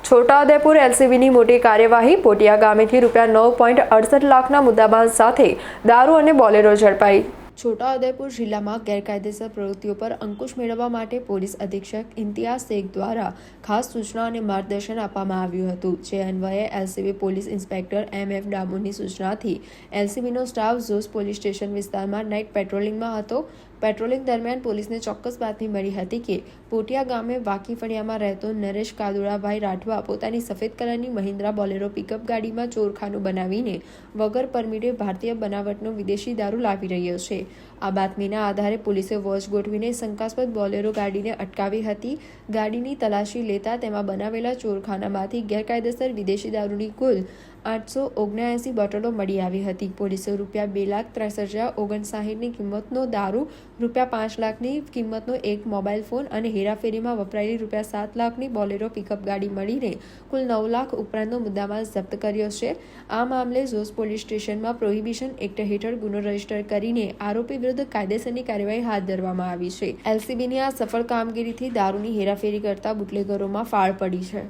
છોટાઉદેપુર એલસીબીની મોટી કાર્યવાહી. પોટિયા ગામેથી ₹9.68 લાખના મુદ્દામાલ સાથે દારૂ અને બોલેરો ઝડપાઈ. છોટાઉદેપુર જિલ્લામાં ગેરકાયદેસર પ્રવૃત્તિઓ પર અંકુશ મેળવવા માટે પોલીસ અધિક્ષક ઇમ્તિયાઝ શેખ દ્વારા ખાસ સૂચના અને માર્ગદર્શન આપવામાં આવ્યું હતું. જે અન્વયે એલસીબી પોલીસ ઇન્સ્પેક્ટર MM ડામોરની સૂચનાથી એલસીબીનો સ્ટાફ ઝોસ પોલીસ સ્ટેશન વિસ્તારમાં નાઇટ પેટ્રોલિંગમાં હતો. પેટ્રોલિંગ દરમિયાન પોલીસને ચોક્કસ બાતમી મળી હતી કે પોટિયા ગામે વાકી ફળિયામાં રહેતો નરેશ કાદુડાભાઈ રાઠવા પોતાની સફેદ કલરની મહિન્દ્રા બોલેરો પિકઅપ ગાડીમાં ચોરખાનું બનાવીને વગર પરમિટે ભારતીય બનાવટનો વિદેશી દારૂ લાવી રહ્યો છે. આ બાતમીના આધારે પોલીસે વોચ ગોઠવીને શંકાસ્પદ બોલેરો ગાડીને અટકાવી હતી. ગાડીની તલાશી લેતા તેમાં બનાવેલા ચોરખાનામાંથી ગેરકાયદેસર વિદેશી દારૂની કુલ 879 બોટલો મળી આવી હતી. પોલીસે ₹2,63,059ની કિંમતનો દારૂ, ₹5 લાખની કિંમતનો એક મોબાઈલ ફોન અને હેરાફેરીમાં વપરાયેલી ₹7 લાખની બોલેરો પિકઅપ ગાડી મળીને કુલ 9 લાખ ઉપરાંતનો મુદ્દામાલ જપ્ત કર્યો છે. આ મામલે ઝોસ પોલીસ સ્ટેશનમાં પ્રોહિબિશન એક્ટ હેઠળ ગુનો રજીસ્ટર કરીને આરોપી વિરુદ્ધ કાયદેસરની કાર્યવાહી હાથ ધરવામાં આવી છે. એલસીબીની આ સફળ કામગીરીથી દારૂની હેરાફેરી કરતા બુટલેગરોમાં ફાળ પડી છે.